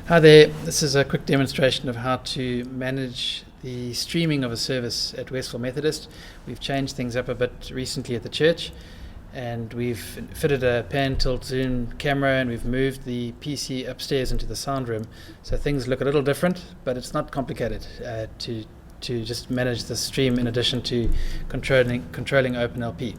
Hi there, this is a quick demonstration of how to manage the streaming of a service at Westville Methodist. We've changed things up a bit recently at the church, and we've fitted a pan tilt zoom camera, and we've moved the PC upstairs into the sound room, so things look a little different, but it's not complicated to just manage the stream in addition to controlling OpenLP.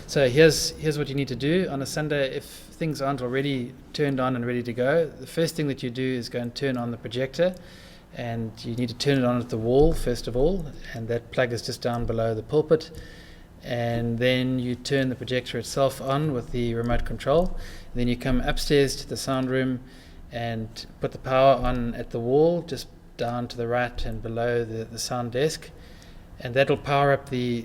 So here's what you need to do on a Sunday. If things aren't already turned on and ready to go, the first thing that you do is go and turn on the projector, and you need to turn it on at the wall first of all, and that plug is just down below the pulpit. And then you turn the projector itself on with the remote control. And then you come upstairs to the sound room and put the power on at the wall, just down to the right and below the sound desk, and that'll power up the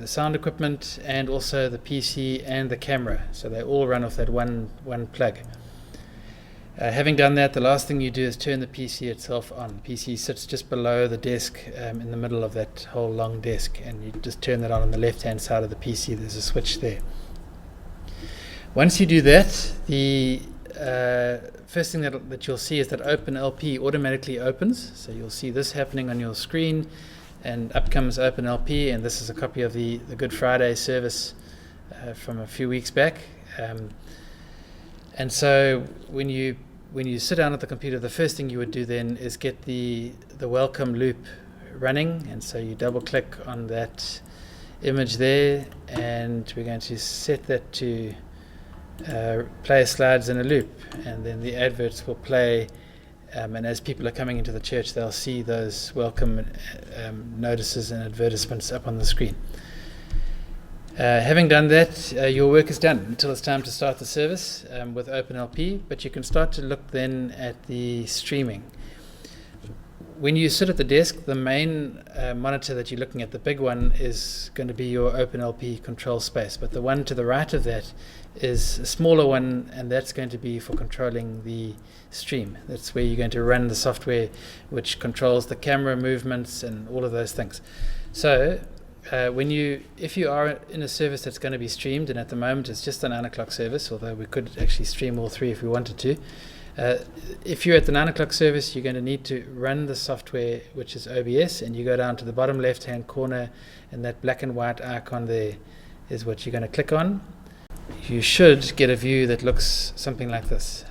sound equipment and also the PC and the camera, so they all run off that one plug. Having done that, the last thing you do is turn the PC itself on. The PC sits just below the desk, in the middle of that whole long desk, and you just turn that on the left hand side of the PC. There's a switch there. Once you do that, the first thing that you'll see is that OpenLP automatically opens. So you'll see this happening on your screen, and up comes OpenLP, and this is a copy of the Good Friday service from a few weeks back. And so when you sit down at the computer, the first thing you would do then is get the welcome loop running, and so you double click on that image there, and we're going to set that to play slides in a loop, and then the adverts will play, and as people are coming into the church, they'll see those welcome notices and advertisements up on the screen. Having done that, your work is done until it's time to start the service with OpenLP, but you can start to look then at the streaming. When you sit at the desk, the main monitor that you're looking at, the big one, is going to be your OpenLP control space, but the one to the right of that is a smaller one, and that's going to be for controlling the stream. That's where you're going to run the software which controls the camera movements and all of those things. So if you are in a service that's going to be streamed, and at the moment it's just a 9 o'clock service, although we could actually stream all three if we wanted to. If you're at the 9 o'clock service, you're going to need to run the software, which is OBS, and you go down to the bottom left hand corner, and that black and white icon there is what you're going to click on. You should get a view that looks something like this,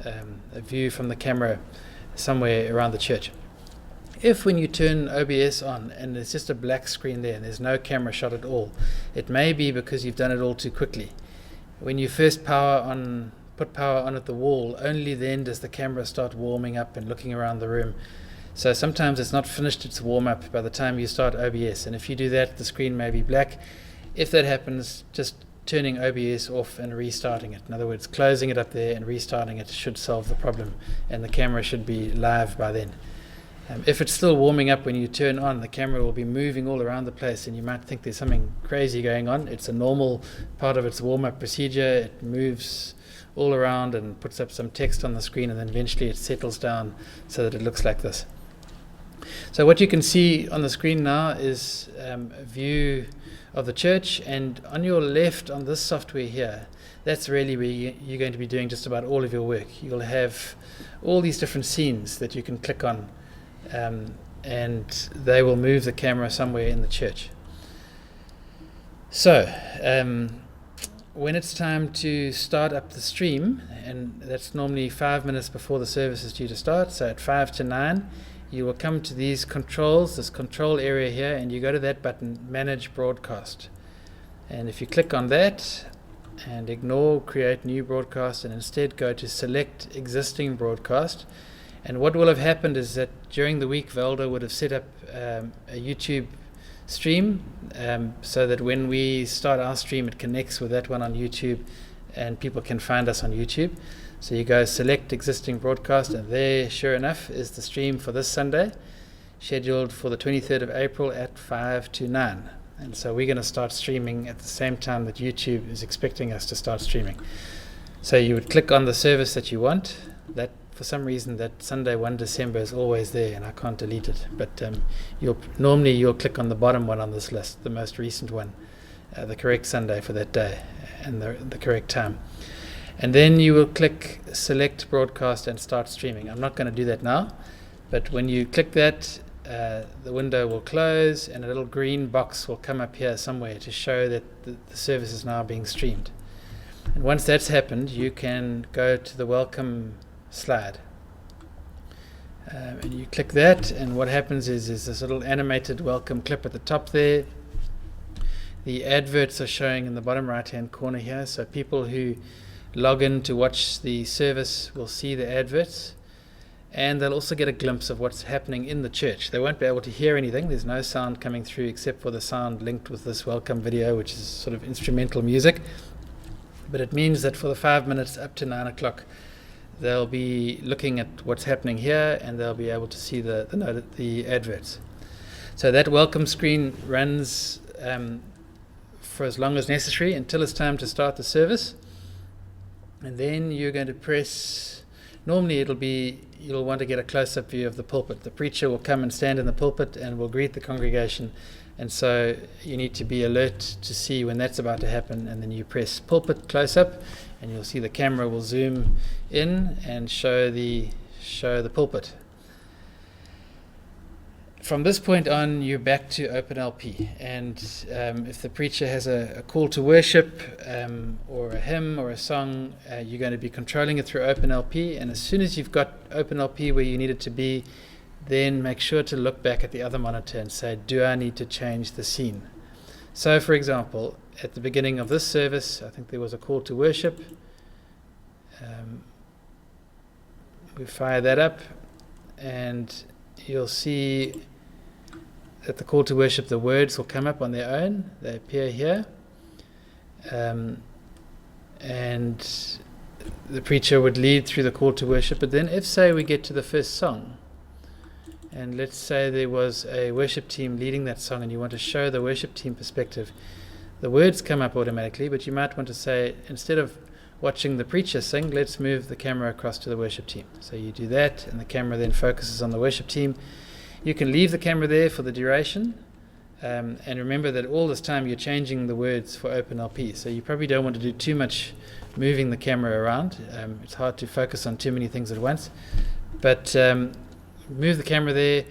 a view from the camera somewhere around the church. If when you turn OBS on and there's just a black screen there and there's no camera shot at all, it may be because you've done it all too quickly. When you first put power on at the wall, only then does the camera start warming up and looking around the room. So sometimes it's not finished its warm up by the time you start OBS, and if you do that, the screen may be black. If that happens, just turning OBS off and restarting it. In other words, closing it up there and restarting it should solve the problem, and the camera should be live by then. If it's still warming up when you turn on, the camera will be moving all around the place, and you might think there's something crazy going on. It's a normal part of its warm-up procedure. It moves all around and puts up some text on the screen, and then eventually it settles down so that it looks like this. So what you can see on the screen now is a view of the church, and on your left on this software here, that's really where you're going to be doing just about all of your work. You'll have all these different scenes that you can click on, and they will move the camera somewhere in the church. So when it's time to start up the stream, and that's normally 5 minutes before the service is due to start, so at 5 to 9, you will come to these controls, this control area here, and you go to that button, Manage Broadcast. And if you click on that and ignore Create New Broadcast, and instead go to Select Existing Broadcast, and what will have happened is that during the week, Velda would have set up a YouTube stream, so that when we start our stream, it connects with that one on YouTube, and people can find us on YouTube. So you go Select Existing Broadcast, and there, sure enough, is the stream for this Sunday, scheduled for the 23rd of April at 5 to 9. And so we're going to start streaming at the same time that YouTube is expecting us to start streaming. So you would click on the service that you want. That, for some reason, that Sunday 1 December is always there, and I can't delete it. But normally you'll click on the bottom one on this list, the most recent one, the correct Sunday for that day, and the correct time. And then you will click Select Broadcast and Start Streaming. I'm not going to do that now, but when you click that, the window will close and a little green box will come up here somewhere to show that the service is now being streamed. And once that's happened, you can go to the welcome slide. And you click that, and what happens is this little animated welcome clip at the top there. The adverts are showing in the bottom right hand corner here, so people who log in to watch the service will see the adverts, and they'll also get a glimpse of what's happening in the church. They won't be able to hear anything. There's no sound coming through except for the sound linked with this welcome video, which is sort of instrumental music. But it means that for the 5 minutes up to 9 o'clock, they'll be looking at what's happening here, and they'll be able to see the adverts. So that welcome screen runs for as long as necessary until it's time to start the service. And then you're going to press, normally you'll want to get a close-up view of the pulpit. The preacher will come and stand in the pulpit and will greet the congregation. And so you need to be alert to see when that's about to happen, and then you press pulpit close-up, and you'll see the camera will zoom in and show the pulpit. From this point on, you're back to OpenLP, and if the preacher has a call to worship or a hymn or a song, you're going to be controlling it through OpenLP, and as soon as you've got OpenLP where you need it to be, then make sure to look back at the other monitor and say, do I need to change the scene? So, for example, at the beginning of this service, I think there was a call to worship. We fire that up, and you'll see that the call to worship, the words will come up on their own. They appear here. And the preacher would lead through the call to worship. But then if, say, we get to the first song, and let's say there was a worship team leading that song and you want to show the worship team perspective, the words come up automatically, but you might want to say, instead of watching the preacher sing, let's move the camera across to the worship team. So you do that, and the camera then focuses on the worship team. You can leave the camera there for the duration, and remember that all this time you're changing the words for OpenLP, so you probably don't want to do too much moving the camera around. It's hard to focus on too many things at once, but move the camera there.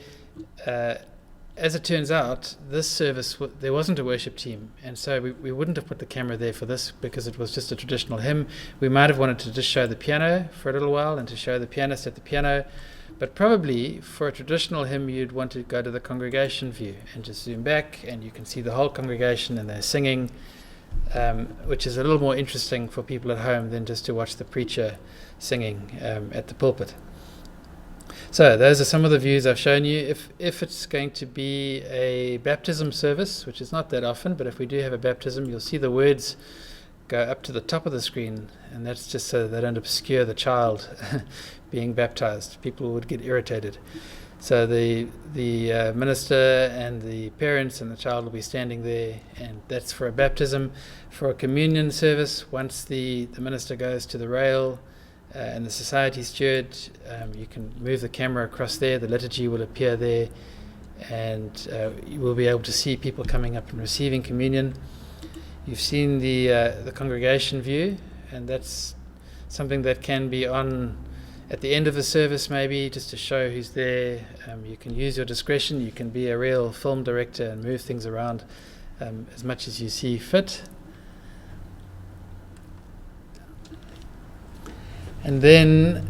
As it turns out, this service, there wasn't a worship team, and so we wouldn't have put the camera there for this because it was just a traditional hymn. We might have wanted to just show the piano for a little while and to show the pianist at the piano, but probably for a traditional hymn you'd want to go to the congregation view and just zoom back, and you can see the whole congregation and they're singing, which is a little more interesting for people at home than just to watch the preacher singing at the pulpit. So those are some of the views I've shown you. If it's going to be a baptism service, which is not that often, but if we do have a baptism, you'll see the words go up to the top of the screen, and that's just so they don't obscure the child being baptized. People would get irritated. So the minister and the parents and the child will be standing there, and that's for a baptism. For a communion service, once the minister goes to the rail, and the society steward, you can move the camera across there, the liturgy will appear there, and you will be able to see people coming up and receiving communion. You've seen the congregation view, and that's something that can be on at the end of the service maybe, just to show who's there. You can use your discretion, you can be a real film director and move things around as much as you see fit. And then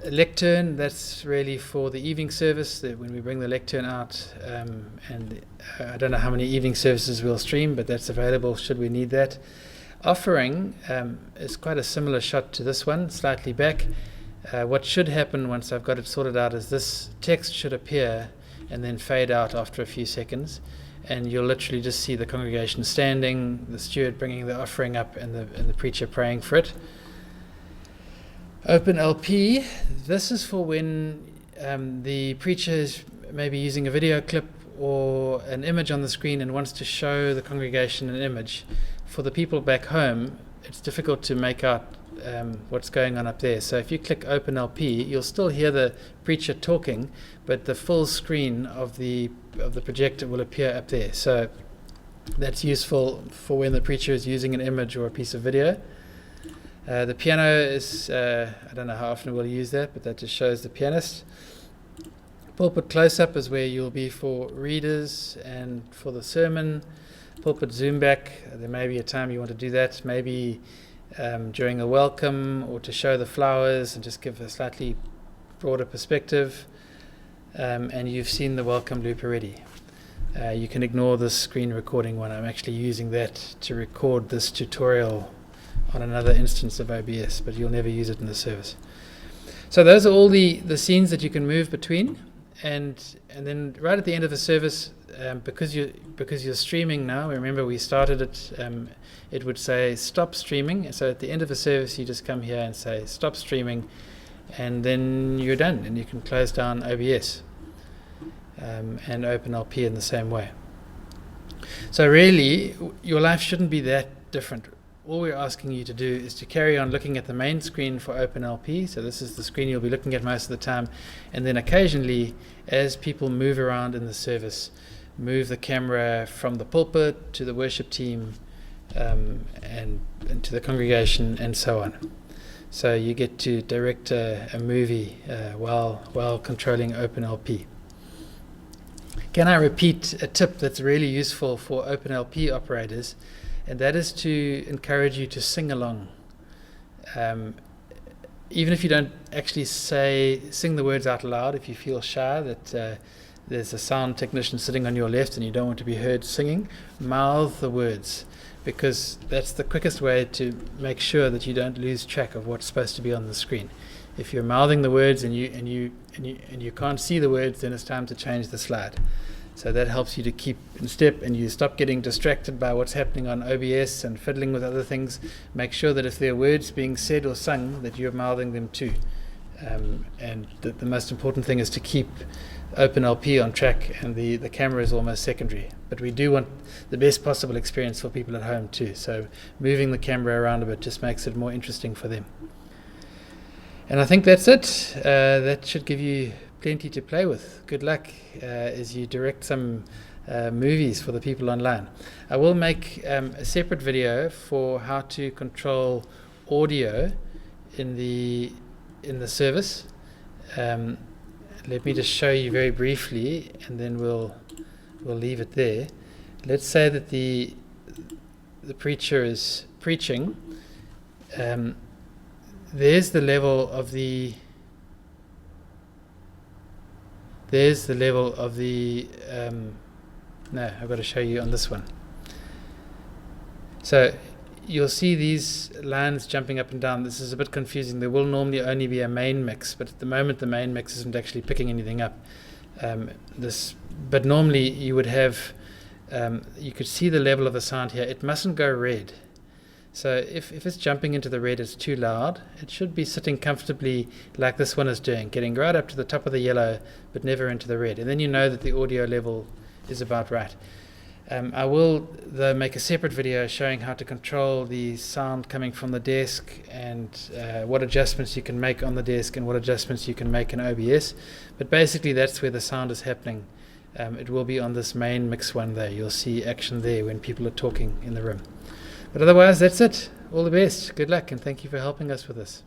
lectern, that's really for the evening service, when we bring the lectern out, and I don't know how many evening services we'll stream, but that's available should we need that. Offering is quite a similar shot to this one, slightly back. What should happen once I've got it sorted out is this text should appear and then fade out after a few seconds, and you'll literally just see the congregation standing, the steward bringing the offering up, and the preacher praying for it. OpenLP, this is for when the preacher is maybe using a video clip or an image on the screen and wants to show the congregation an image. For the people back home, it's difficult to make out what's going on up there. So if you click OpenLP, you'll still hear the preacher talking, but the full screen of the projector will appear up there. So that's useful for when the preacher is using an image or a piece of video. The piano is, I don't know how often we'll use that, but that just shows the pianist. Pulpit close-up is where you'll be for readers and for the sermon. Pulpit zoom back, there may be a time you want to do that, maybe during a welcome or to show the flowers and just give a slightly broader perspective. And you've seen the welcome loop already. You can ignore this screen recording one. I'm actually using that to record this tutorial on another instance of OBS, but you'll never use it in the service. So those are all the scenes that you can move between. And then right at the end of the service, because you're streaming now, remember we started it, it would say stop streaming. So at the end of the service, you just come here and say stop streaming, and then you're done, and you can close down OBS and OpenLP in the same way. So really, your life shouldn't be that different. All we're asking you to do is to carry on looking at the main screen for OpenLP. So this is the screen you'll be looking at most of the time. And then occasionally, as people move around in the service, move the camera from the pulpit to the worship team and to the congregation and so on. So you get to direct a movie while controlling OpenLP. Can I repeat a tip that's really useful for OpenLP operators? And that is to encourage you to sing along. Even if you don't actually sing the words out loud, if you feel shy that there's a sound technician sitting on your left and you don't want to be heard singing, mouth the words, because that's the quickest way to make sure that you don't lose track of what's supposed to be on the screen. If you're mouthing the words and you can't see the words, then it's time to change the slide. So that helps you to keep in step, and you stop getting distracted by what's happening on OBS and fiddling with other things. Make sure that if there are words being said or sung, that you're mouthing them too. And the most important thing is to keep OpenLP on track, and the camera is almost secondary. But we do want the best possible experience for people at home too. So moving the camera around a bit just makes it more interesting for them. And I think that's it. That should give you plenty to play with. Good luck as you direct some movies for the people online. I will make a separate video for how to control audio in the service. Let me just show you very briefly, and then we'll leave it there. Let's say that the preacher is preaching. There's the level of the no, I've got to show you on this one. So you'll see these lines jumping up and down. This is a bit confusing. There will normally only be a main mix, but at the moment the main mix isn't actually picking anything up. But normally you would have, you could see the level of the sound here. It mustn't go red. So if it's jumping into the red, it's too loud. It should be sitting comfortably like this one is doing, getting right up to the top of the yellow, but never into the red. And then you know that the audio level is about right. I will, though, make a separate video showing how to control the sound coming from the desk, and what adjustments you can make on the desk and what adjustments you can make in OBS. But basically that's where the sound is happening. It will be on this main mix one there. You'll see action there when people are talking in the room. But otherwise, that's it. All the best. Good luck, and thank you for helping us with this.